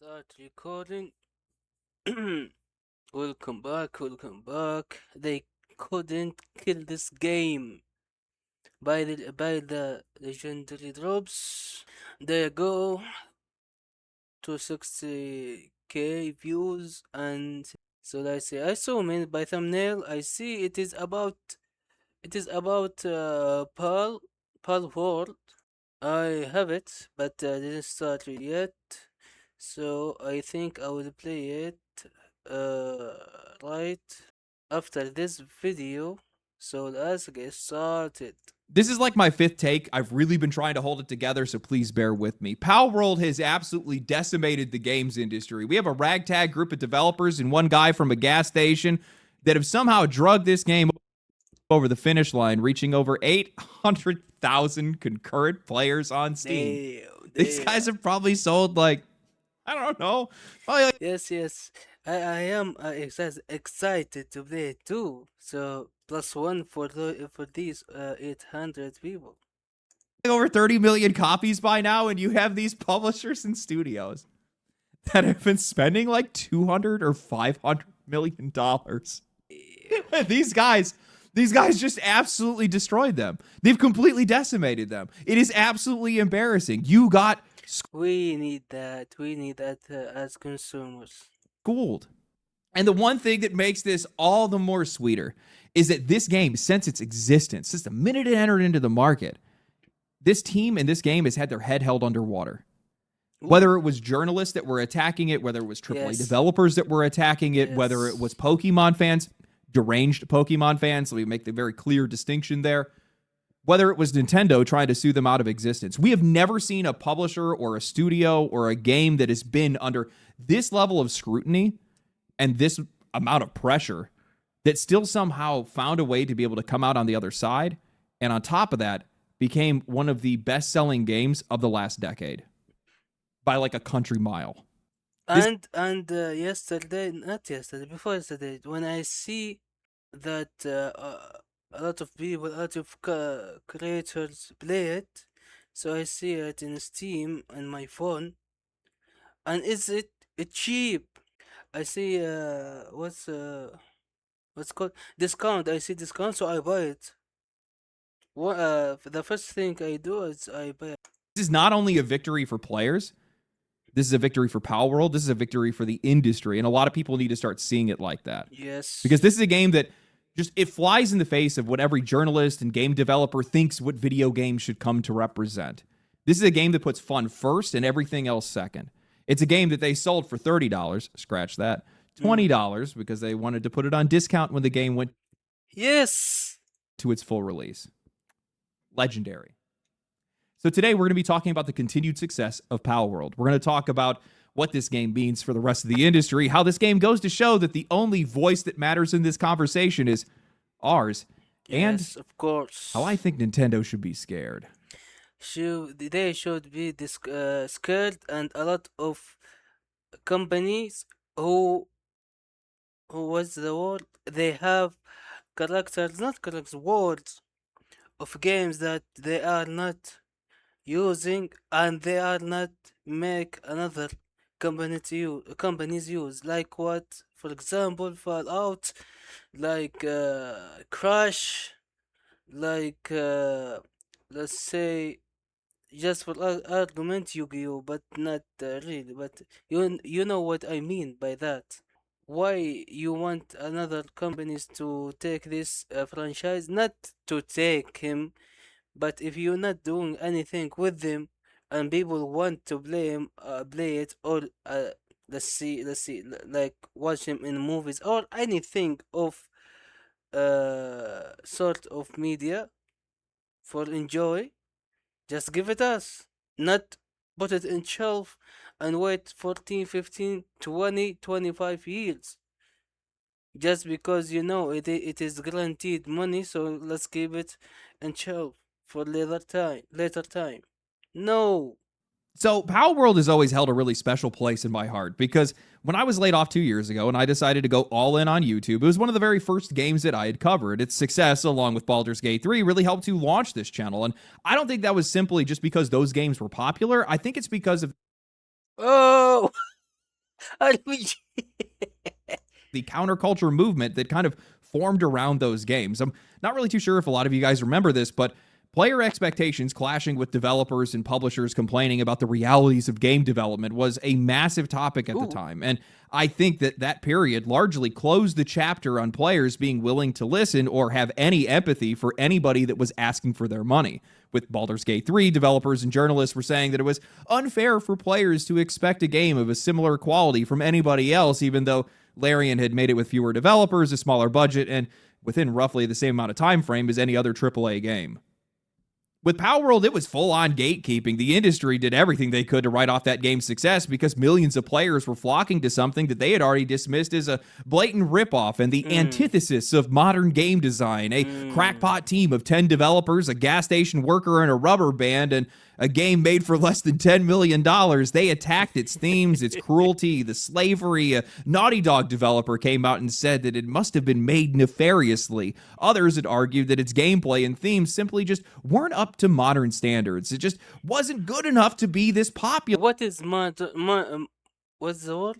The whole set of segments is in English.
Start recording. Welcome back. They couldn't kill this game by the legendary drops. There you go, 260k views, and so let's say I saw me by thumbnail. I see it is about Pearl World. I have it, but didn't start it yet. So I think I will play it right after this video. So let's get started. This is like my fifth take. I've really been trying to hold it together, so please bear with me. Palworld has absolutely decimated the games industry. We have a ragtag group of developers and one guy from a gas station that have somehow drugged this game over the finish line, reaching over 800,000 concurrent players on Steam. These guys have probably sold like, I don't know, probably like Yes. I am excited to play it too. So +1 for these 800 people. over 30 million copies by now, and you have these publishers and studios that have been spending like 200 or 500 million dollars. these guys just absolutely destroyed them. They've completely decimated them. It is absolutely embarrassing. You got We need that. As consumers. schooled. And the one thing that makes this all the more sweeter is that this game, since its existence, since the minute it entered into the market, this team in this game has had their head held underwater. Whether it was journalists that were attacking it, whether it was AAA Yes. developers that were attacking it, whether it was Pokemon fans, deranged Pokemon fans, so we make the very clear distinction there, whether it was Nintendo trying to sue them out of existence. We have never seen a publisher or a studio or a game that has been under this level of scrutiny and this amount of pressure that still somehow found a way to be able to come out on the other side. And on top of that, became one of the best-selling games of the last decade by like a country mile. Before yesterday, when I see that a lot of people, a lot of creators play it, so I see it in Steam on my phone, and is it cheap? I see what's called discount. I see discount, so I buy it. The first thing I do is I buy it. This is not only a victory for players, this is a victory for Palworld. This is a victory for the industry. And a lot of people need to start seeing it like that. Yes. Because this is a game that just, it flies in the face of what every journalist and game developer thinks what video games should come to represent. This is a game that puts fun first and everything else second. It's a game that they sold for $30, scratch that, $20 because they wanted to put it on discount when the game went to its full release. Legendary. So today we're going to be talking about the continued success of Palworld. We're going to talk about what this game means for the rest of the industry, how this game goes to show that the only voice that matters in this conversation is ours, and of course, how I think Nintendo should be scared. They should be scared, and a lot of companies who was the word, they have words of games that they are not using, and they are not make another companies use, like what, for example, Fallout, like Crash, like let's say, just for argument, Yu-Gi-Oh, but not really, but you know what I mean by that. Why you want another companies to take this franchise, not to take him, but if you're not doing anything with them and people want to play it, or like watch him in movies or anything of sort of media for enjoy, just give it us, not put it in shelf and wait 14, 15, 20, 25 years. Just because it is guaranteed money, so let's keep it in shelf for later time. No. So Palworld has always held a really special place in my heart because when I was laid off 2 years ago and I decided to go all in on YouTube, it was one of the very first games that I had covered. Its success, along with Baldur's Gate 3, really helped to launch this channel. And I don't think that was simply just because those games were popular. I think it's because of Oh. RPG. The counterculture movement that kind of formed around those games. I'm not really too sure if a lot of you guys remember this, but player expectations clashing with developers and publishers complaining about the realities of game development was a massive topic at the Ooh. time. And I think that that period largely closed the chapter on players being willing to listen or have any empathy for anybody that was asking for their money. With Baldur's Gate 3, developers and journalists were saying that it was unfair for players to expect a game of a similar quality from anybody else, even though Larian had made it with fewer developers, a smaller budget, and within roughly the same amount of time frame as any other AAA game. With Palworld, it was full-on gatekeeping. The industry did everything they could to write off that game's success because millions of players were flocking to something that they had already dismissed as a blatant ripoff and the antithesis of modern game design. A crackpot team of 10 developers, a gas station worker, and a rubber band, and a game made for less than $10 million. They attacked its themes, its cruelty, the slavery. A Naughty Dog developer came out and said that it must have been made nefariously. Others had argued that its gameplay and themes simply just weren't up to modern standards. It just wasn't good enough to be this popular. What is what's the word?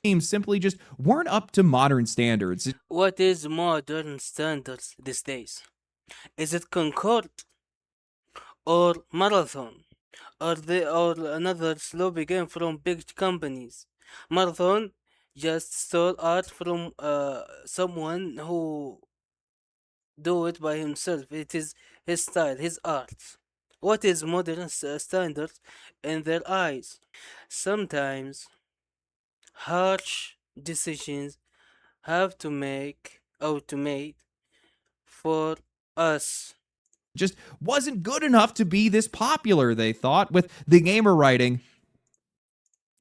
Games simply just weren't up to modern standards. What is modern standards these days? Is it Concord or Marathon? Or another sloppy game from big companies? Marathon just stole art from someone who do it by himself. It is his style, his art. What is modern standard in their eyes? Sometimes harsh decisions have to make automate for us. Just wasn't good enough to be this popular, they thought. With the gamer writing,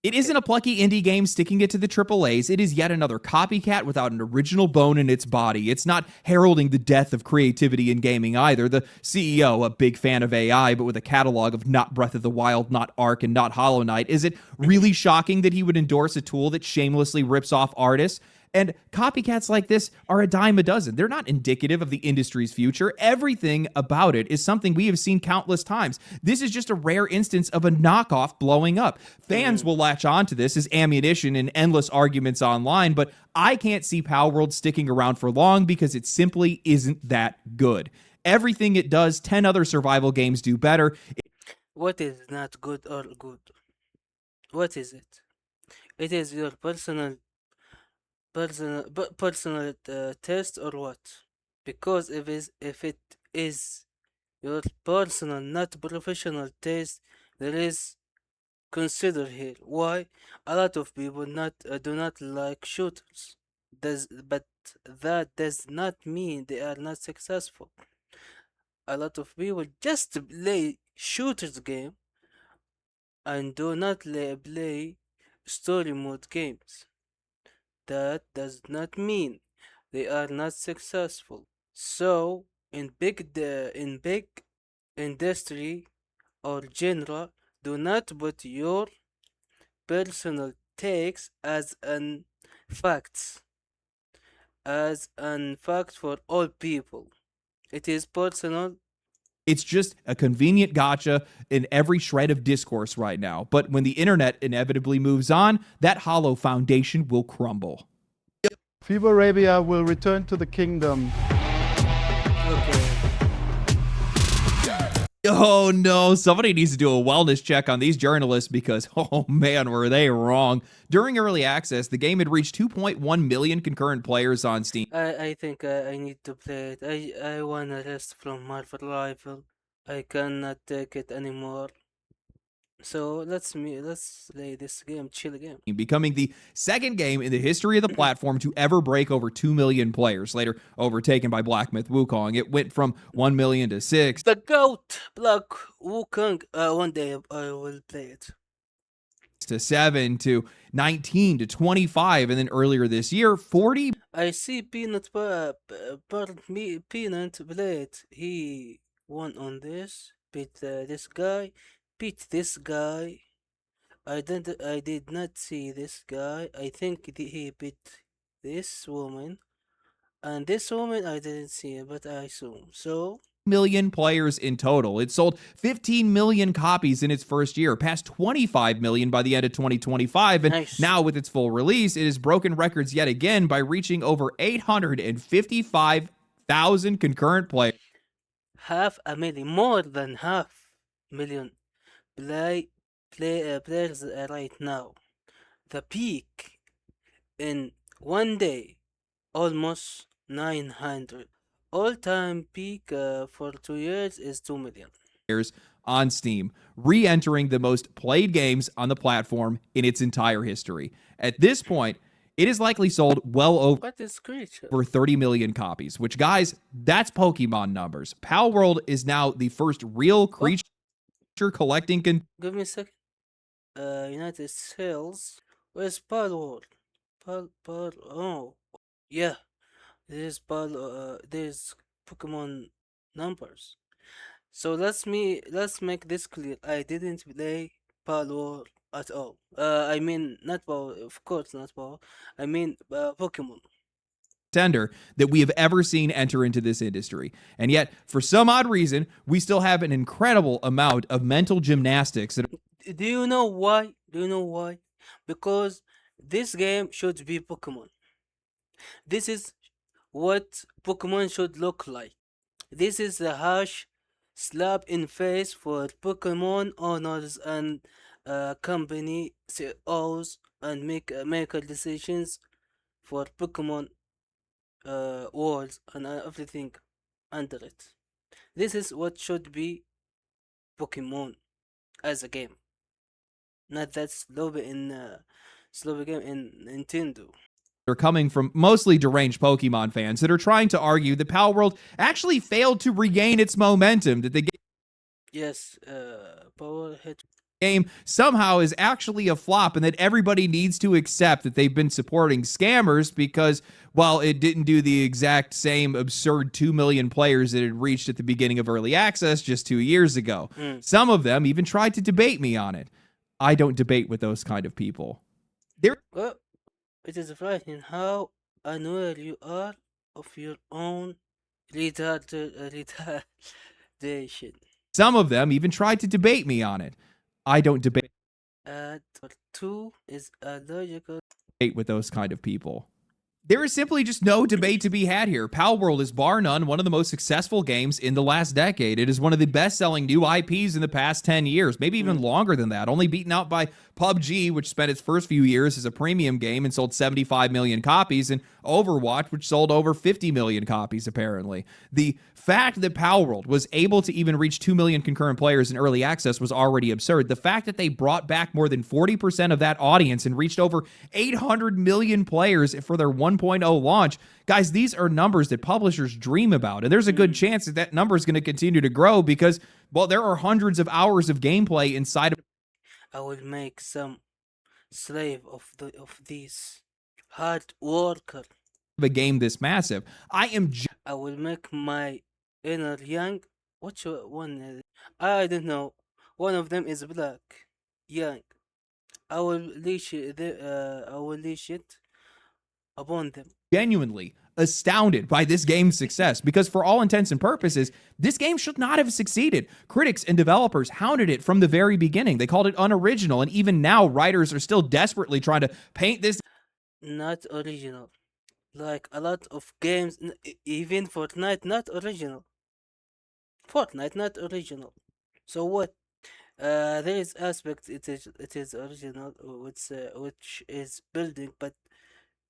it isn't a plucky indie game sticking it to the AAAs. It is yet another copycat without an original bone in its body. It's not heralding the death of creativity in gaming either. The CEO, a big fan of AI, but with a catalog of not Breath of the Wild, not Ark, and not Hollow Knight, is it really shocking that he would endorse a tool that shamelessly rips off artists? And copycats like this are a dime a dozen. They're not indicative of the industry's future. Everything about it is something we have seen countless times. This is just a rare instance of a knockoff blowing up. Fans will latch on to this as ammunition in endless arguments online, but I can't see Palworld sticking around for long because it simply isn't that good. Everything it does, 10 other survival games do better. What is not good or good? What is it? It is your personal taste or what? Because if it is your personal, not professional taste, there is consider here. Why? A lot of people not do not like shooters. But that does not mean they are not successful. A lot of people just play shooters game and do not play story mode games. That does not mean they are not successful. So in big industry or genre, do not put your personal takes as an fact for all people. It is personal. It's just a convenient gotcha in every shred of discourse right now. But when the internet inevitably moves on, that hollow foundation will crumble. FIBA Arabia will return to the kingdom. Okay. Oh no, somebody needs to do a wellness check on these journalists because, oh man, were they wrong. During early access, the game had reached 2.1 million concurrent players on Steam. I think I need to play it. I wanna rest from Marvel Rival. I cannot take it anymore. So let's play this game, chill game. Becoming the second game in the history of the platform to ever break over 2 million players, later overtaken by Black Myth Wukong. It went from 1 million to 6. The GOAT, Black Wukong. One day I will play it. To 7 to 19 to 25, and then earlier this year, 40. I see Peanut Peanut played. He won on this, beat this guy, beat this guy. I did not see this guy. I think he beat this woman, and this woman I didn't see, but I assume so. million players in total. It sold 15 million copies in its first year, past 25 million by the end of 2025, and Nice. now with its full release, it has broken records yet again by reaching over 855,000 concurrent players. Half a million, more than half million players right now. The peak in one day, almost 900. All-time peak for 2 years is 2 million. On Steam, re-entering the most played games on the platform in its entire history. At this point, it has likely sold well over What is creature? 30 million copies, which, guys, that's Pokemon numbers. Palworld is now the first real creature collecting Give me a second. United Sales. Where's Palworld? Oh, yeah. There's there's Pokemon numbers. So let's make this clear. I didn't play Palworld at all. I mean not Power, of course not Power. I mean Pokemon. contender that we have ever seen enter into this industry. And yet, for some odd reason, we still have an incredible amount of mental gymnastics that Do you know why? Do you know why? Because this game should be Pokemon. This is what Pokemon should look like. This is the harsh slap in face for Pokemon owners and company CEOs and maker decisions for Pokemon worlds and everything under it. This is what should be Pokemon as a game, not that slow game in Nintendo. are coming from mostly deranged Pokemon fans that are trying to argue that Palworld actually failed to regain its momentum, that the Yes, Power Hit. game somehow is actually a flop, and that everybody needs to accept that they've been supporting scammers because, while it didn't do the exact same absurd 2 million players that it reached at the beginning of early access just 2 years ago. Some of them even tried to debate me on it. I don't debate with those kind of people. Well, it is frightening how unaware you are of your own retardation. Some of them even tried to debate me on it. I don't debate Two is a logical. with those kind of people. There is simply just no debate to be had here. Palworld is bar none one of the most successful games in the last decade. It is one of the best-selling new IPs in the past 10 years, maybe even longer than that, only beaten out by PUBG, which spent its first few years as a premium game and sold 75 million copies, and Overwatch, which sold over 50 million copies, apparently. The fact that Palworld was able to even reach 2 million concurrent players in early access was already absurd. The fact that they brought back more than 40% of that audience and reached over 800 million players for their 1.0 launch, guys, these are numbers that publishers dream about, and there's a good chance that that number is going to continue to grow because, well, there are hundreds of hours of gameplay inside of I will make some slave of these hard worker. a game this massive. I will make my inner young. Which one? I don't know. One of them is black, young. I will leash it. I will leash it upon them. genuinely astounded by this game's success because, for all intents and purposes, this game should not have succeeded. Critics and developers hounded it from the very beginning. They called it unoriginal, and even now, writers are still desperately trying to paint this Not original. Like a lot of games, even Fortnite, not original. Fortnite, not original. So what? There is aspect it is original, which is building, but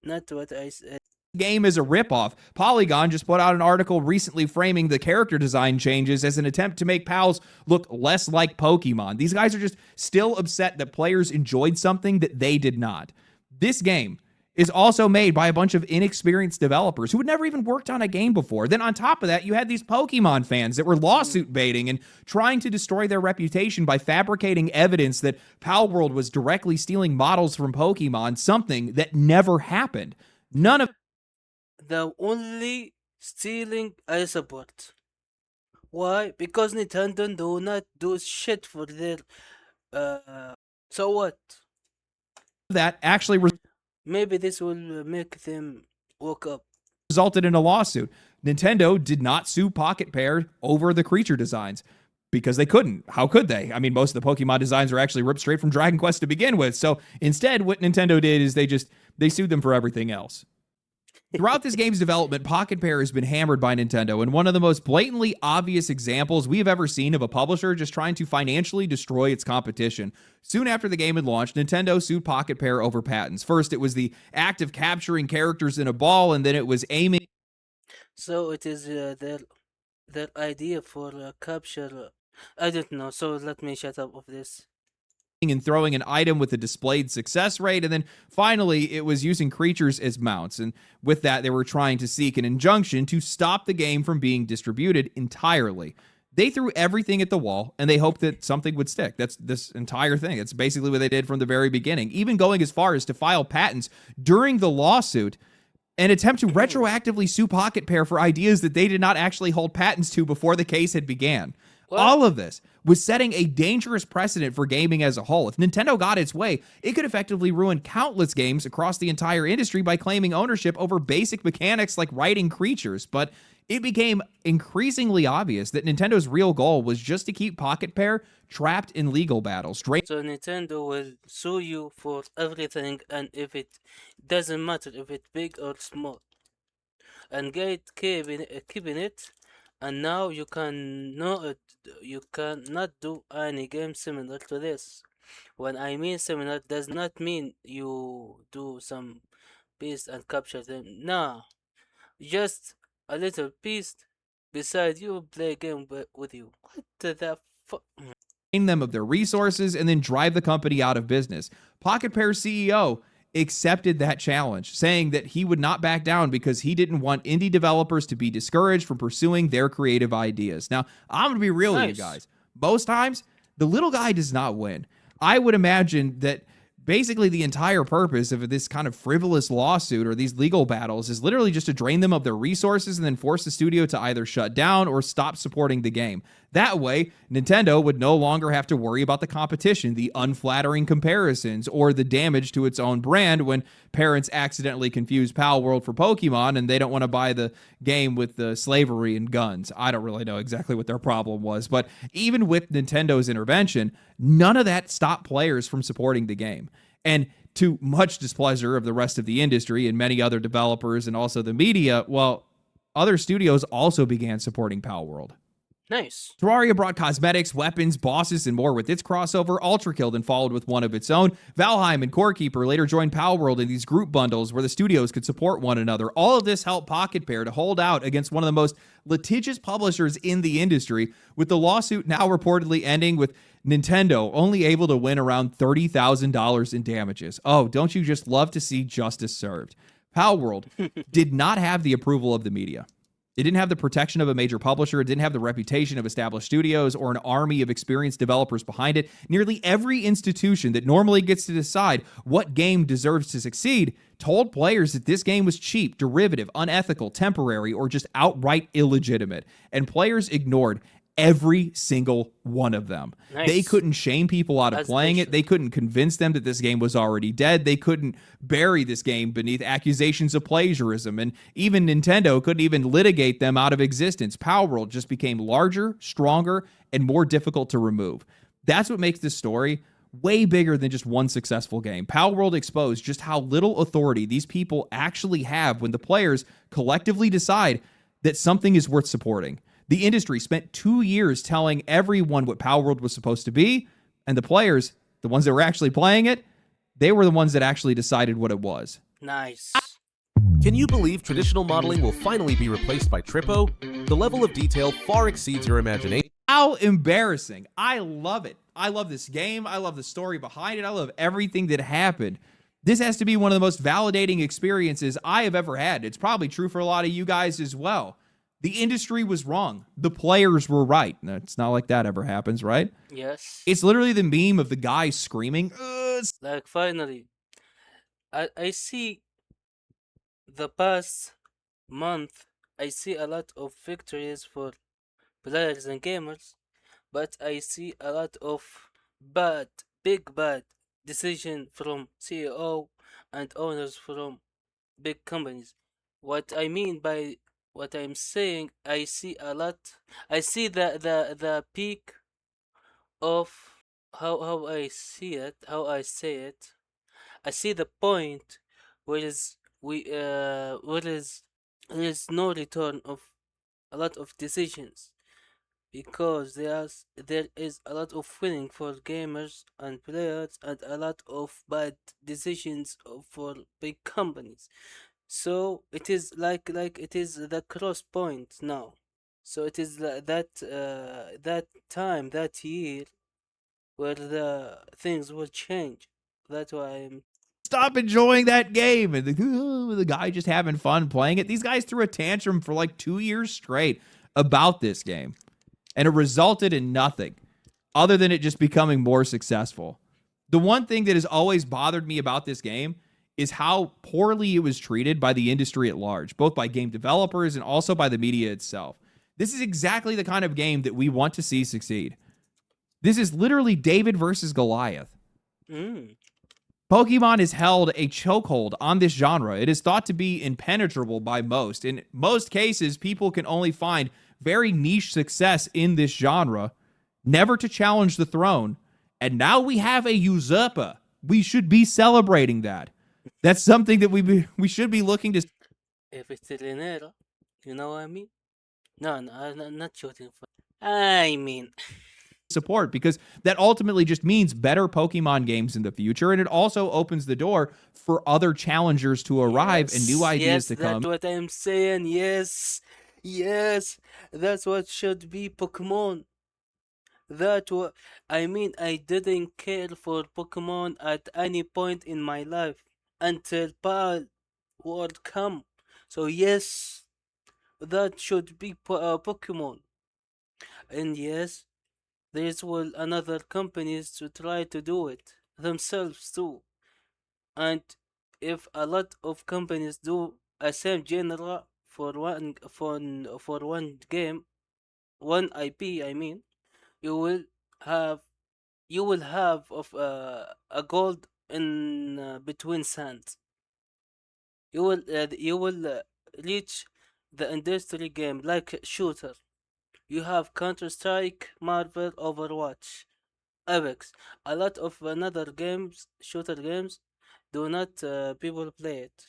not what I said. game is a ripoff. Polygon just put out an article recently framing the character design changes as an attempt to make pals look less like Pokemon. These guys are just still upset that players enjoyed something that they did not. This game is also made by a bunch of inexperienced developers who had never even worked on a game before. Then on top of that, you had these Pokemon fans that were lawsuit baiting and trying to destroy their reputation by fabricating evidence that Palworld was directly stealing models from Pokemon, something that never happened. None of The only stealing I support. Why? Because Nintendo do not do shit for their. So what? that actually Maybe this will make them woke up. resulted in a lawsuit. Nintendo did not sue Pocket Pair over the creature designs because they couldn't. How could they? I mean, most of the Pokemon designs are actually ripped straight from Dragon Quest to begin with. So instead, what Nintendo did is they sued them for everything else. Throughout this game's development, Pocket Pair has been hammered by Nintendo, and one of the most blatantly obvious examples we have ever seen of a publisher just trying to financially destroy its competition. Soon after the game had launched, Nintendo sued Pocket Pair over patents. First, it was the act of capturing characters in a ball, and then it was aiming So it is their idea for capture. I don't know. So let me shut up of this. and throwing an item with a displayed success rate. And then finally, it was using creatures as mounts. And with that, they were trying to seek an injunction to stop the game from being distributed entirely. They threw everything at the wall and they hoped that something would stick. That's this entire thing. It's basically what they did from the very beginning, even going as far as to file patents during the lawsuit and attempt to retroactively sue Pocket Pair for ideas that they did not actually hold patents to before the case had began. What? All of this was setting a dangerous precedent for gaming as a whole. If Nintendo got its way, it could effectively ruin countless games across the entire industry by claiming ownership over basic mechanics like riding creatures. But it became increasingly obvious that Nintendo's real goal was just to keep Pocket Pair trapped in legal battles. So Nintendo will sue you for everything, and if it doesn't matter if it's big or small, and keeping it, and now you cannot do any game similar to this. When I mean similar, does not mean you do some beast and capture them. Nah, just a little beast beside you play game with you. What the fuck? Them of their resources and then drive the company out of business. Pocket Pair's CEO accepted that challenge, saying that he would not back down because he didn't want indie developers to be discouraged from pursuing their creative ideas. Now, I'm going to be real with you guys. Most times, the little guy does not win. I would imagine that basically the entire purpose of this kind of frivolous lawsuit or these legal battles is literally just to drain them of their resources and then force the studio to either shut down or stop supporting the game. That way, Nintendo would no longer have to worry about the competition, the unflattering comparisons, or the damage to its own brand when parents accidentally confuse Pal World for Pokemon and they don't want to buy the game with the slavery and guns. I don't really know exactly what their problem was, but even with Nintendo's intervention, none of that stopped players from supporting the game. And to much displeasure of the rest of the industry and many other developers and also the media, well, other studios also began supporting Pal World. Nice. Terraria brought cosmetics, weapons, bosses, and more with its crossover. Ultra Kill then followed with one of its own. Valheim and Core Keeper later joined Pal World in these group bundles where the studios could support one another. All of this helped Pocket Pair to hold out against one of the most litigious publishers in the industry, with the lawsuit now reportedly ending with Nintendo only able to win around $30,000 in damages. Oh, don't you just love to see justice served? Pal World did not have the approval of the media. It didn't have the protection of a major publisher. It didn't have the reputation of established studios or an army of experienced developers behind it. Nearly every institution that normally gets to decide what game deserves to succeed told players that this game was cheap, derivative, unethical, temporary, or just outright illegitimate. And players ignored every single one of them. Nice. They couldn't shame people out of playing it. They couldn't convince them that this game was already dead. They couldn't bury this game beneath accusations of plagiarism. And even Nintendo couldn't even litigate them out of existence. Pal World just became larger, stronger, and more difficult to remove. That's what makes this story way bigger than just one successful game. Pal World exposed just how little authority these people actually have when the players collectively decide that something is worth supporting. The industry spent 2 years telling everyone what Pal World was supposed to be, and the players, the ones that were actually playing it, they were the ones that actually decided what it was. Nice. Can you believe traditional modeling will finally be replaced by Trippo? The level of detail far exceeds your imagination. How embarrassing. I love it. I love this game. I love the story behind it. I love everything that happened. This has to be one of the most validating experiences I have ever had. It's probably true for a lot of you guys as well. The industry was wrong. The players were right. No, it's not like that ever happens, right? Yes. It's literally the meme of the guy screaming. Like finally, I see the past month. I see a lot of victories for players and gamers, but I see a lot of big bad decision from CEO and owners from big companies. What I mean by what I'm saying, I see a lot. I see the peak of how I see it, how I say it. I see the point where is there is no return of a lot of decisions because there is a lot of winning for gamers and players and a lot of bad decisions for big companies. So it is like it is the cross point now. So it is that time, that year where the things will change. That's why I'm Stop enjoying that game. And the guy just having fun playing it. These guys threw a tantrum for like 2 years straight about this game. And it resulted in nothing other than it just becoming more successful. The one thing that has always bothered me about this game is how poorly it was treated by the industry at large, both by game developers and also by the media itself. This is exactly the kind of game that we want to see succeed. This is literally David versus Goliath. mm, Pokemon has held a chokehold on this genre. It is thought to be impenetrable by most. In most cases, people can only find very niche success in this genre, never to challenge the throne. And now we have a usurper. We should be celebrating that. That's something that we should be looking to if it's Renera, you know what I mean? No, no, I'm not shooting for. I mean, support, because that ultimately just means better Pokemon games in the future, and it also opens the door for other challengers to arrive and new ideas to come. That's what I'm saying. Yes, yes, that's what should be Pokemon. That what I mean. I didn't care for Pokemon at any point in my life until Pal World come. So yes, that should be Pokemon. And yes, there's will another companies to try to do it themselves too. And if a lot of companies do a same genre for one game, one IP, I mean, you will have you will have of a gold in between sands. You will reach the industry game like shooter. You have Counter Strike, Marvel, Overwatch, Apex. A lot of another games, shooter games, do not people play it.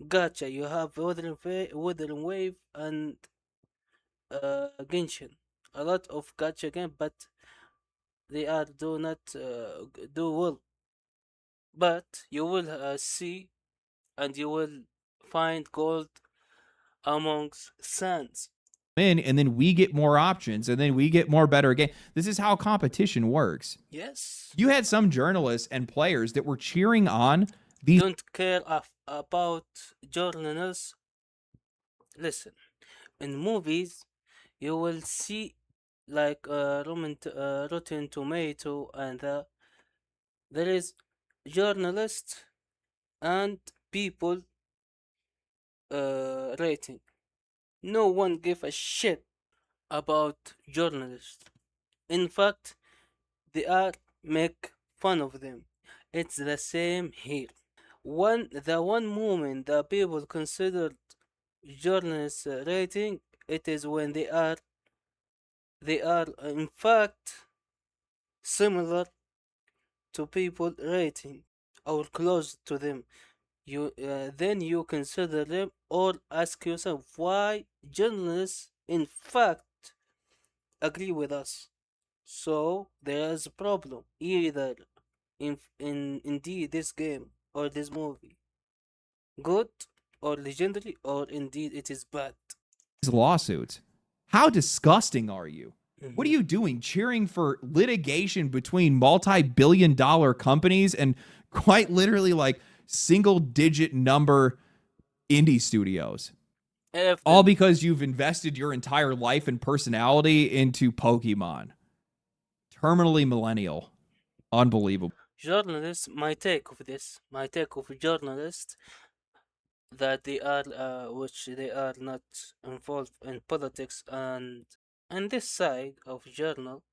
Gotcha. You have Wuthering Wave, and Genshin. A lot of gotcha game, but they are do not do well. But you will see and you will find gold amongst sands. in, and then we get more options, and then we get more better game. This is how competition works. Yes. You had some journalists and players that were cheering on these Don't care about journalists. Listen, in movies, you will see like Rotten Tomato, and there is journalists and people rating. No one give a shit about journalists. In fact, they are make fun of them. It's the same here. The one moment that people considered journalists rating, it is when they are in fact similar to people rating or close to them. You then you consider them or ask yourself why journalists in fact agree with us. So there is a problem either in indeed this game or this movie, good or legendary, or indeed it is bad. lawsuits. How disgusting are you? What are Mhm. you doing? Cheering for litigation between multi-billion-dollar companies and quite literally like single-digit number indie studios. If All the because you've invested your entire life and personality into Pokemon. Terminally millennial. Unbelievable. journalists, my take of journalists, that they are which they are not involved in politics, and this side of journal,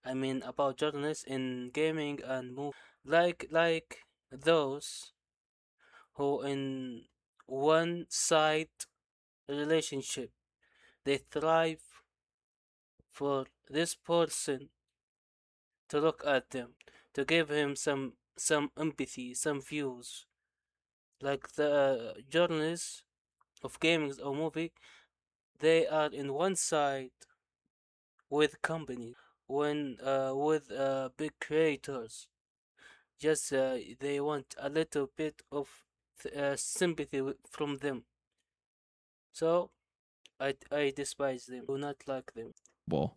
I mean about journalists in gaming and move, like those who in one side relationship. They thrive for this person to look at them, to give him some empathy, some views. Like the journalists of gaming or movie, they are in one side with companies, when with big creators. Just they want a little bit of sympathy from them. So I despise them. Do not like them. Well,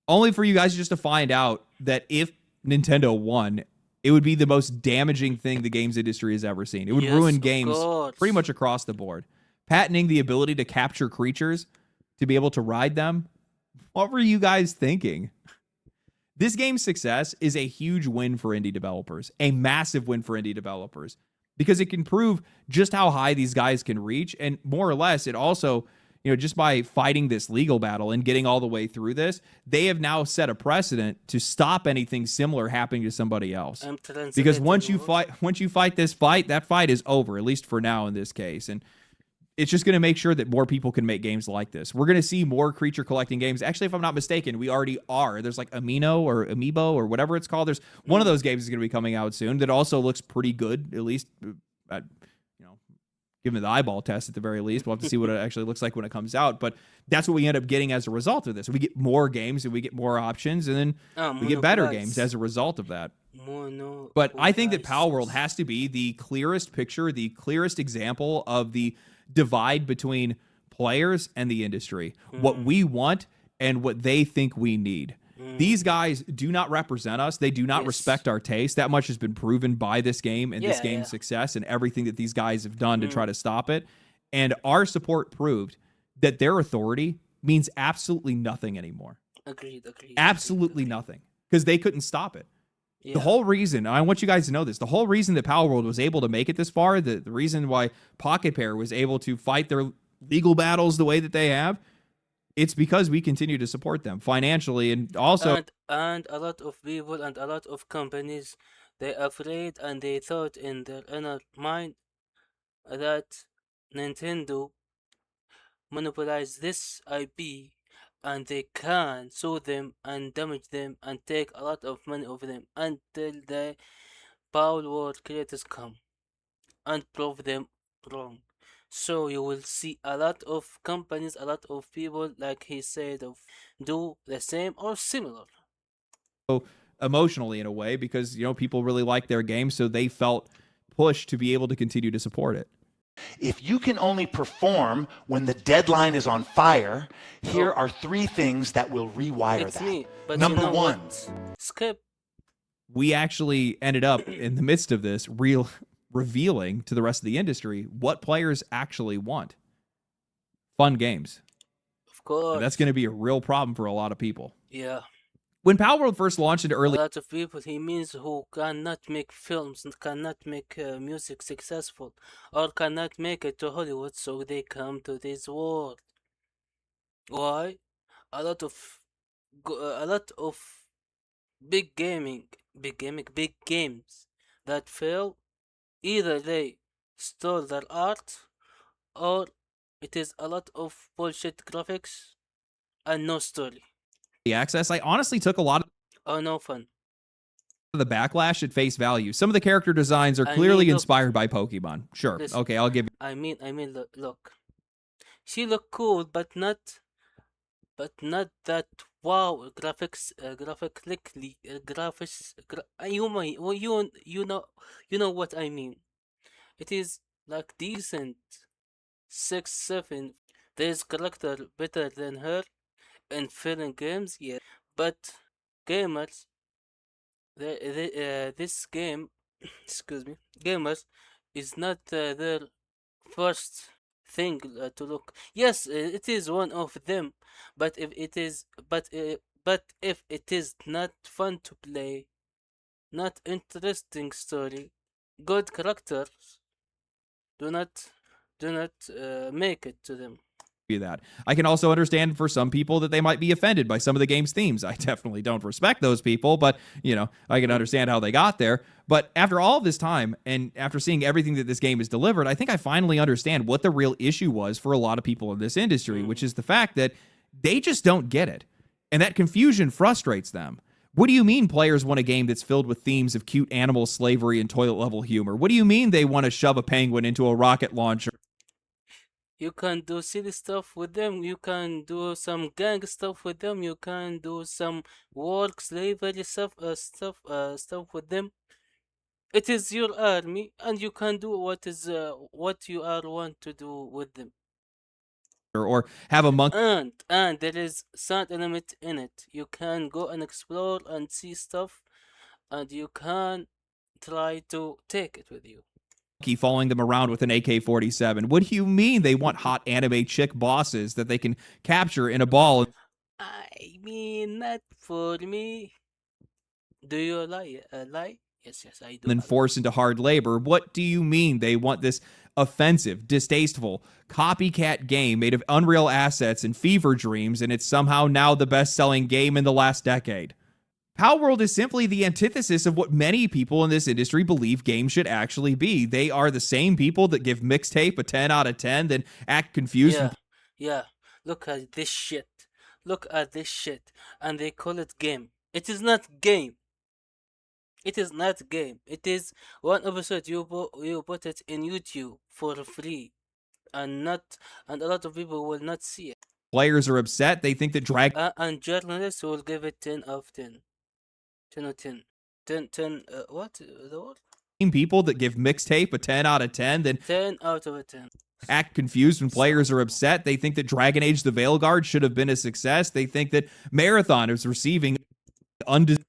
only for you guys just to find out that if Nintendo won, it would be the most damaging thing the games industry has ever seen. It would Yes, ruin of games course. pretty much across the board. Patenting the ability to capture creatures, to be able to ride them. What were you guys thinking? This game's success is a huge win for indie developers, a massive win for indie developers, because it can prove just how high these guys can reach. And more or less, it also, just by fighting this legal battle and getting all the way through this, they have now set a precedent to stop anything similar happening to somebody else. I'm Because translating once you what- fight this fight, that fight is over, at least for now in this case. And it's just going to make sure that more people can make games like this. We're going to see more creature collecting games. Actually, if I'm not mistaken, we already are. There's like Amino or Amiibo or whatever it's called. There's one of those games is going to be coming out soon that also looks pretty good, at least, given the eyeball test at the very least. We'll have to see what it actually looks like when it comes out. But that's what we end up getting as a result of this. We get more games and we get more options, and then we get better games as a result of that. But I think that Power World has to be the clearest picture, the clearest example of the divide between players and the industry, what we want and what they think we need. These guys do not represent us. They do not respect our taste. That much has been proven by this game and this game's success and everything that these guys have done to try to stop it. And our support proved that their authority means absolutely nothing anymore. Agreed. Absolutely nothing, because they couldn't stop it. The whole reason, I want you guys to know this, the whole reason that Power World was able to make it this far, the reason why Pocket Pair was able to fight their legal battles the way that they have, it's because we continue to support them financially and also... And a lot of people and a lot of companies, they're afraid and they thought in their inner mind that Nintendo monopolized this IP and they can sue them and damage them and take a lot of money of them until the Power World creators come and prove them wrong. So you will see a lot of companies, a lot of people, like he said, do the same or similar. Emotionally in a way, because people really like their game, so they felt pushed to be able to continue to support it. If you can only perform when the deadline is on fire, here are 3 things that will rewire It's that. me, but Number you know 1. what? Skip. We actually ended up in the midst of this revealing to the rest of the industry what players actually want. Fun games. Of course. And that's going to be a real problem for a lot of people. Yeah. When Power World first launched into A early... lot of people, he means, who cannot make films and cannot make music successful or cannot make it to Hollywood, so they come to this world. Why? A lot of big games that fail, either they stole their art or it is a lot of bullshit graphics and no story. access, I honestly took a lot of Oh, no fun. the backlash at face value. Some of the character designs are I clearly mean, look- inspired by Pokemon. Sure. Listen. Okay, I'll give you... I mean, look. She look cool, but not that wow graphically graphics. You know what I mean. It is like decent 6-7. There's character better than her in film games, yeah. But gamers, this game, excuse me, gamers is not their first thing to look. Yes, it is one of them, but if it is, but if it is not fun to play, not interesting story, good characters, do not make it to them. you that. I can also understand for some people that they might be offended by some of the game's themes. I definitely don't respect those people, but I can understand how they got there. But after all this time and after seeing everything that this game has delivered, I think I finally understand what the real issue was for a lot of people in this industry, which is the fact that they just don't get it. And that confusion frustrates them. What do you mean players want a game that's filled with themes of cute animal slavery and toilet level humor? What do you mean they want to shove a penguin into a rocket launcher? You can do silly stuff with them. You can do some gang stuff with them. You can do some work slavery stuff with them. It is your army, and you can do what you are want to do with them. Or have a monkey And there is sound element in it. You can go and explore and see stuff, and you can try to take it with you. following them around with an AK-47. What do you mean they want hot anime chick bosses that they can capture in a ball? I mean, not for me. Do you lie? Lie? Yes, I do. And then force into hard labor. What do you mean they want this offensive, distasteful, copycat game made of Unreal assets and fever dreams, and it's somehow now the best-selling game in the last decade? Palworld is simply the antithesis of what many people in this industry believe games should actually be. They are the same people that give Mixtape a 10 out of 10, then act confused. Yeah. Look at this shit. And they call it game. It is not game. It is not game. It is one episode you put it in YouTube for free, and a lot of people will not see it. Players are upset. They think that And journalists will give it 10 of 10. 10 or 10. 10, what? The word? people that give Mixtape a 10 out of 10, then 10 out of 10. Act confused when players are upset. They think that Dragon Age the Veilguard should have been a success. They think that Marathon is receiving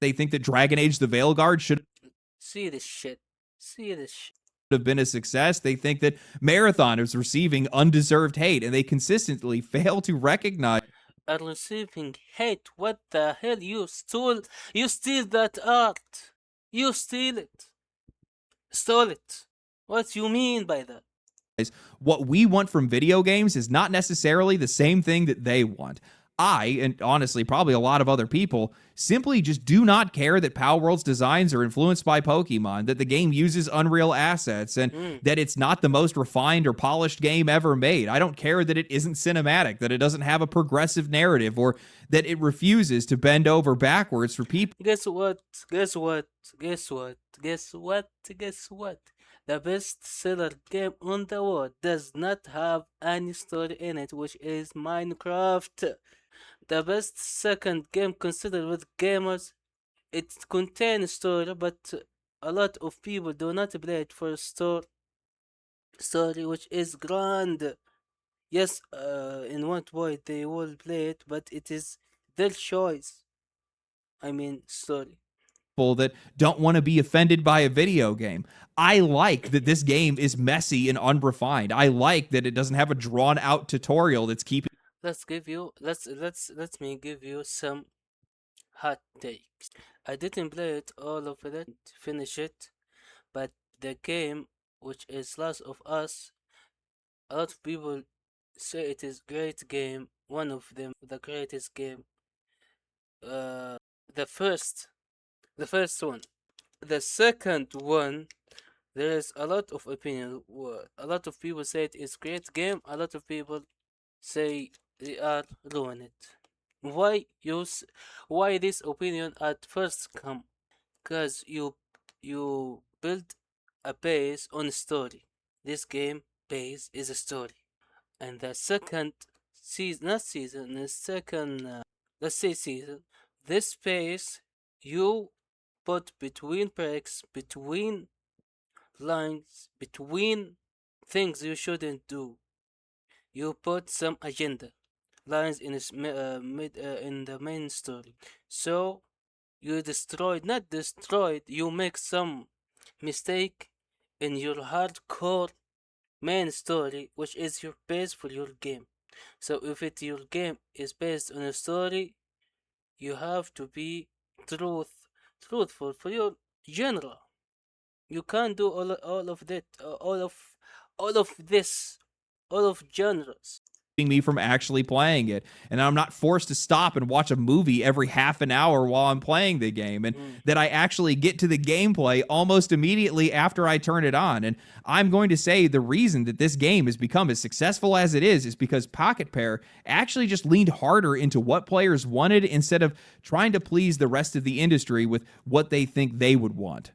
they think that Dragon Age the Veilguard should See this shit. have been a success. They think that Marathon is receiving undeserved hate, and they consistently fail to recognize Are receiving hate. What the hell? You steal that art. You steal it. Stole it. What you mean by that? what we want from video games is not necessarily the same thing that they want. I, and honestly probably a lot of other people, simply just do not care that Palworld's designs are influenced by Pokemon, that the game uses Unreal assets, and that it's not the most refined or polished game ever made. I don't care that it isn't cinematic, that it doesn't have a progressive narrative, or that it refuses to bend over backwards for people. Guess what? The best-seller game on the world does not have any story in it, which is Minecraft. The best second game considered with gamers. It contains story, but a lot of people do not play it for story, which is grand. Yes, in one point they will play it, but it is their choice. I mean, story. That don't want to be offended by a video game. I like that this game is messy and unrefined. I like that it doesn't have a drawn out tutorial that's keeping. Let me give you some hot takes. I didn't play it all of it, finish it, but the game, which is Last of Us, a lot of people say it is great game. One of them, the greatest game. The first one. The second one, there is a lot of opinion. A lot of people say it is great game. A lot of people say they are ruin it. Why this opinion at first come? Because you build a base on story. This game base is a story, and the second season, not season, the second let's say season, this base you put between breaks, between lines, between things you shouldn't do. You put some agenda lines in in the main story. So you you make some mistake in your hardcore main story, which is your base for your game. So if your game is based on a story, you have to be truthful for your genre. You can't do all of that, all of this, all of genres. me from actually playing it, and I'm not forced to stop and watch a movie every half an hour while I'm playing the game, and that I actually get to the gameplay almost immediately after I turn it on. And I'm going to say the reason that this game has become as successful as it is because Pocket Pair actually just leaned harder into what players wanted instead of trying to please the rest of the industry with what they think they would want.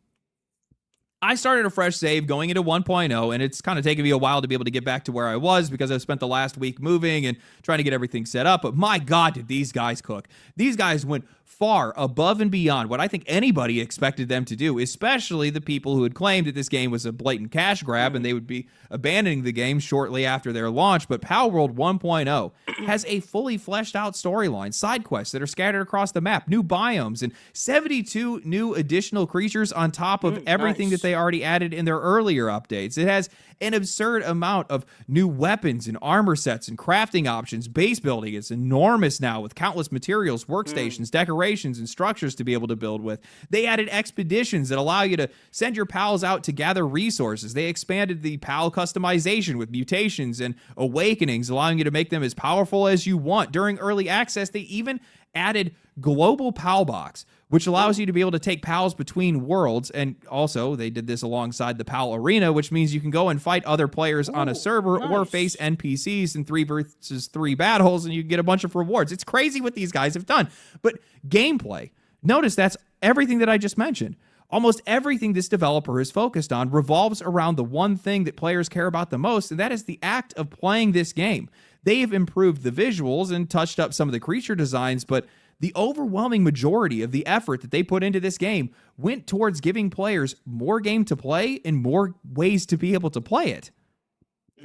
I started a fresh save going into 1.0, and it's kind of taken me a while to be able to get back to where I was because I've spent the last week moving and trying to get everything set up. But my God, did these guys cook. These guys went far above and beyond what I think anybody expected them to do, especially the people who had claimed that this game was a blatant cash grab and they would be abandoning the game shortly after their launch. But Palworld 1.0 has a fully fleshed out storyline, side quests that are scattered across the map, new biomes, and 72 new additional creatures on top of everything that they already added in their earlier updates. It has an absurd amount of new weapons and armor sets and crafting options. Base building is enormous now with countless materials, workstations, decorations, and structures to be able to build with. They added expeditions that allow you to send your pals out to gather resources. They expanded the pal customization with mutations and awakenings, allowing you to make them as powerful as you want. During early access, they even added Global Pal Box, which allows you to be able to take pals between worlds. And also, they did this alongside the Pal Arena, which means you can go and fight other players on a server or face NPCs in 3 versus 3 battles, and you get a bunch of rewards. It's crazy what these guys have done. But gameplay, notice that's everything that I just mentioned. Almost everything this developer is focused on revolves around the one thing that players care about the most, and that is the act of playing this game. They have improved the visuals and touched up some of the creature designs, but the overwhelming majority of the effort that they put into this game went towards giving players more game to play and more ways to be able to play it.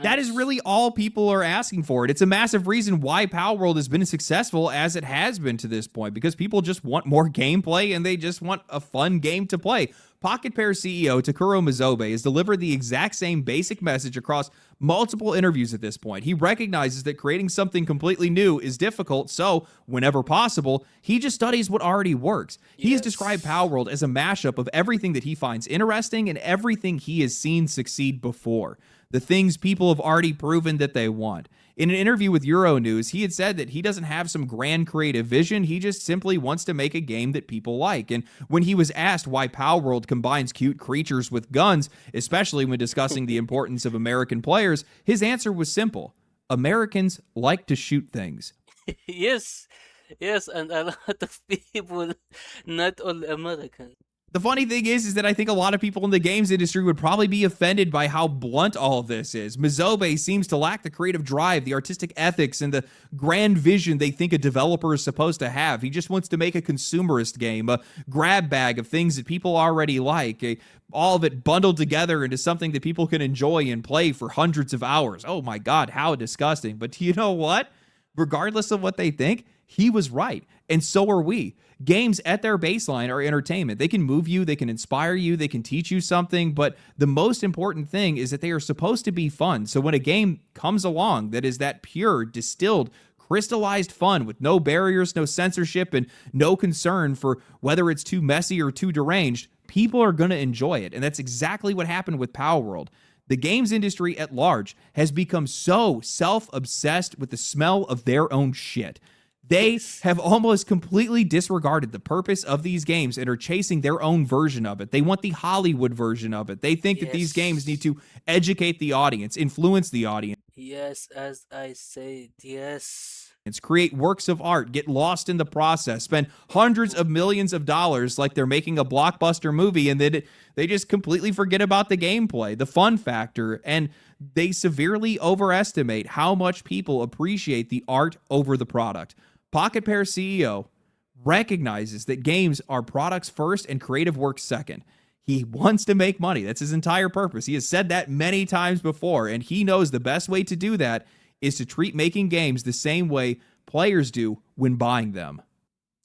That is really all people are asking for it. It's a massive reason why Palworld has been as successful as it has been to this point, because people just want more gameplay and they just want a fun game to play. Pocket Pair CEO Takuro Mizobe has delivered the exact same basic message across multiple interviews at this point. He recognizes that creating something completely new is difficult, so whenever possible, he just studies what already works. He has described Palworld as a mashup of everything that he finds interesting and everything he has seen succeed before. The things people have already proven that they want. In an interview with Euronews, he had said that he doesn't have some grand creative vision, he just simply wants to make a game that people like. And when he was asked why Palworld combines cute creatures with guns, especially when discussing the importance of American players, his answer was simple. Americans like to shoot things. Yes, and a lot of people, not all Americans. The funny thing is that I think a lot of people in the games industry would probably be offended by how blunt all of this is. Mizobe seems to lack the creative drive, the artistic ethics, and the grand vision they think a developer is supposed to have. He just wants to make a consumerist game, a grab bag of things that people already like, all of it bundled together into something that people can enjoy and play for hundreds of hours. Oh my God, how disgusting. But you know what? Regardless of what they think, he was right. And so are we. Games at their baseline are entertainment. They can move you, they can inspire you, they can teach you something, but the most important thing is that they are supposed to be fun. So when a game comes along that is that pure, distilled, crystallized fun with no barriers, no censorship, and no concern for whether it's too messy or too deranged, people are going to enjoy it. And that's exactly what happened with Palworld. The games industry at large has become so self-obsessed with the smell of their own shit. They have almost completely disregarded the purpose of these games and are chasing their own version of it. They want the Hollywood version of it. They think that these games need to educate the audience, influence the audience. Yes, as I said, yes. Create works of art, get lost in the process, spend hundreds of millions of dollars like they're making a blockbuster movie, and then they just completely forget about the gameplay, the fun factor, and they severely overestimate how much people appreciate the art over the product. Pocket Pair CEO recognizes that games are products first and creative work second. He wants to make money. That's his entire purpose. He has said that many times before, and he knows the best way to do that is to treat making games the same way players do when buying them.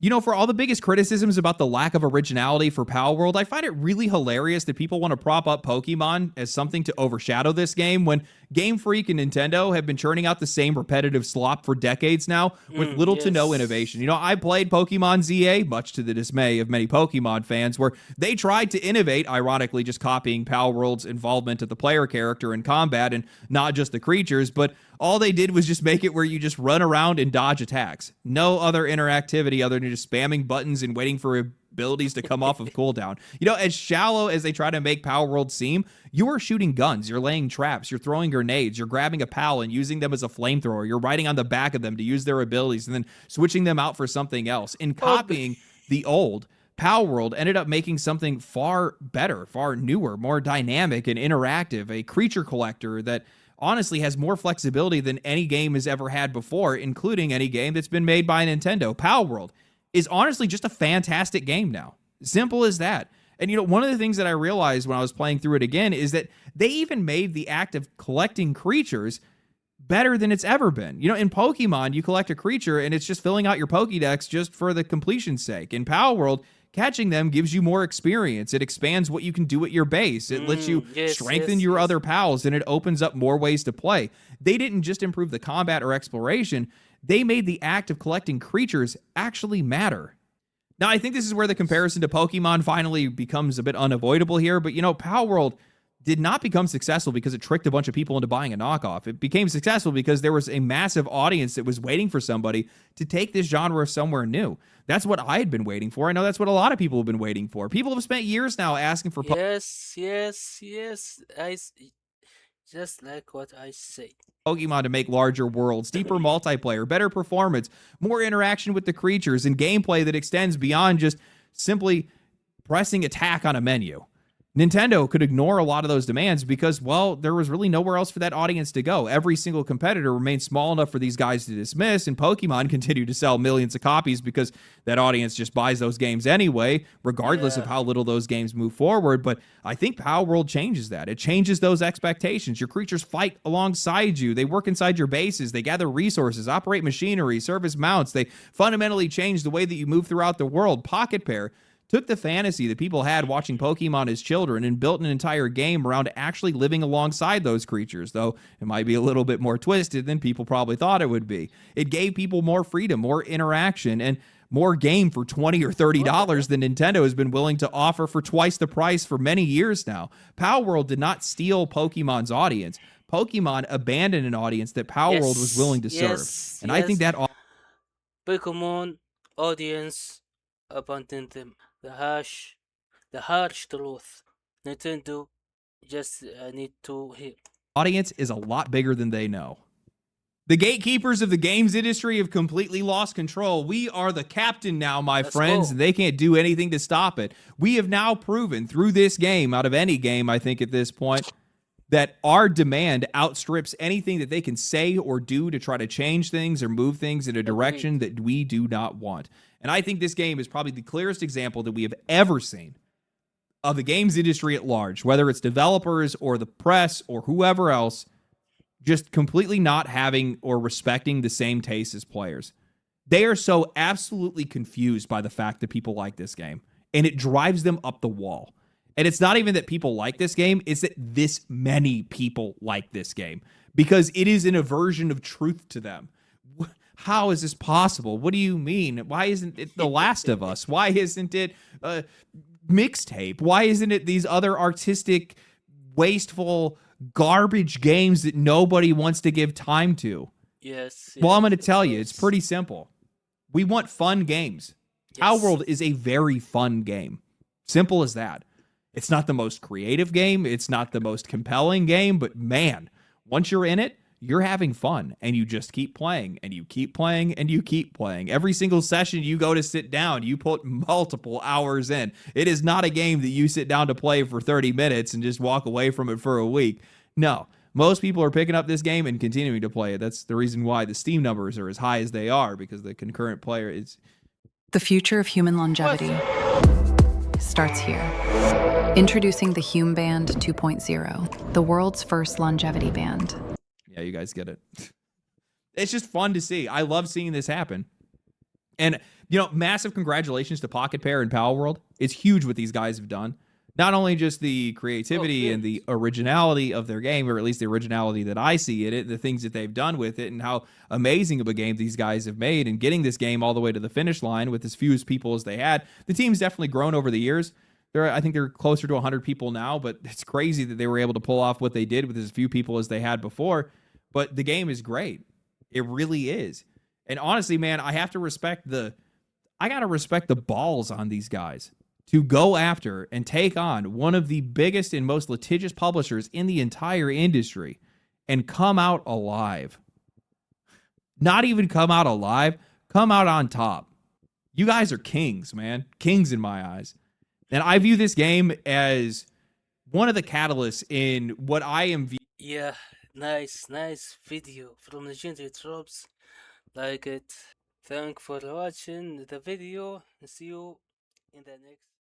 You know, for all the biggest criticisms about the lack of originality for Palworld, I find it really hilarious that people want to prop up Pokemon as something to overshadow this game when Game Freak and Nintendo have been churning out the same repetitive slop for decades now with little to no innovation. You know, I played Pokemon ZA, much to the dismay of many Pokemon fans, where they tried to innovate, ironically just copying Palworld's involvement of the player character in combat and not just the creatures, but all they did was just make it where you just run around and dodge attacks. No other interactivity other than just spamming buttons and waiting for abilities to come off of cooldown. You know, as shallow as they try to make Palworld seem, you are shooting guns, you're laying traps, you're throwing grenades, you're grabbing a pal and using them as a flamethrower, you're riding on the back of them to use their abilities and then switching them out for something else. In copying the old, Palworld ended up making something far better, far newer, more dynamic and interactive, a creature collector that honestly has more flexibility than any game has ever had before, including any game that's been made by Nintendo. Palworld is honestly just a fantastic game now. Simple as that. And, you know, one of the things that I realized when I was playing through it again is that they even made the act of collecting creatures better than it's ever been. You know, in Pokemon, you collect a creature and it's just filling out your Pokédex just for the completion's sake. In Palworld, catching them gives you more experience. It expands what you can do at your base. It lets you strengthen your other pals, and it opens up more ways to play. They didn't just improve the combat or exploration. They made the act of collecting creatures actually matter. Now, I think this is where the comparison to Pokemon finally becomes a bit unavoidable here, but, you know, Palworld did not become successful because it tricked a bunch of people into buying a knockoff. It became successful because there was a massive audience that was waiting for somebody to take this genre somewhere new. That's what I had been waiting for. I know that's what a lot of people have been waiting for. People have spent years now asking for Yes. Just like what I say. Pokemon to make larger worlds, deeper multiplayer, better performance, more interaction with the creatures, and gameplay that extends beyond just simply pressing attack on a menu. Nintendo could ignore a lot of those demands because, well, there was really nowhere else for that audience to go. Every single competitor remained small enough for these guys to dismiss, and Pokemon continued to sell millions of copies because that audience just buys those games anyway, regardless of how little those games move forward. But I think Palworld changes that. It changes those expectations. Your creatures fight alongside you. They work inside your bases. They gather resources, operate machinery, serve as mounts. They fundamentally change the way that you move throughout the world. Pocket Pair took the fantasy that people had watching Pokemon as children and built an entire game around actually living alongside those creatures, though it might be a little bit more twisted than people probably thought it would be. It gave people more freedom, more interaction, and more game for $20 or $30 than Nintendo has been willing to offer for twice the price for many years now. Palworld did not steal Pokemon's audience. Pokemon abandoned an audience that Palworld was willing to serve. And I think that Pokemon audience abandoned them. The harsh truth. Nintendo just need to hear. audience is a lot bigger than they know. The gatekeepers of the games industry have completely lost control. We are the captain now, my friends, and they can't do anything to stop it. We have now proven through this game, out of any game, I think at this point, that our demand outstrips anything that they can say or do to try to change things or move things in a direction that we do not want. And I think this game is probably the clearest example that we have ever seen of the games industry at large, whether it's developers or the press or whoever else, just completely not having or respecting the same taste as players. They are so absolutely confused by the fact that people like this game, and it drives them up the wall. And it's not even that people like this game, it's that this many people like this game, because it is an aversion of truth to them. How is this possible? What do you mean? Why isn't it The Last of Us? Why isn't it Mixtape? Why isn't it these other artistic, wasteful, garbage games that nobody wants to give time to? Yes. Well, I'm going to tell you, it's pretty simple. We want fun games. Palworld is a very fun game. Simple as that. It's not the most creative game. It's not the most compelling game, but man, once you're in it, you're having fun, and you just keep playing, and you keep playing, and you keep playing. Every single session you go to sit down, you put multiple hours in. It is not a game that you sit down to play for 30 minutes and just walk away from it for a week. No, most people are picking up this game and continuing to play it. That's the reason why the Steam numbers are as high as they are, because the concurrent player is... The future of human longevity starts here. Introducing the Hume Band 2.0, the world's first longevity band. Yeah, you guys get it. It's just fun to see. I love seeing this happen. And, massive congratulations to Pocket Pair and Pal World. It's huge what these guys have done. Not only just the creativity and the originality of their game, or at least the originality that I see in it, the things that they've done with it, and how amazing of a game these guys have made, and getting this game all the way to the finish line with as few as people as they had. The team's definitely grown over the years. I think they're closer to 100 people now, but it's crazy that they were able to pull off what they did with as few people as they had before. But the game is great. It really is. And honestly, man, I gotta respect the balls on these guys to go after and take on one of the biggest and most litigious publishers in the entire industry and come out alive. Not even come out alive, come out on top. You guys are kings, man. Kings in my eyes. And I view this game as one of the catalysts in what I am Yeah, nice video from Legendary Tropes. Like it. Thank for watching the video. See you in the next.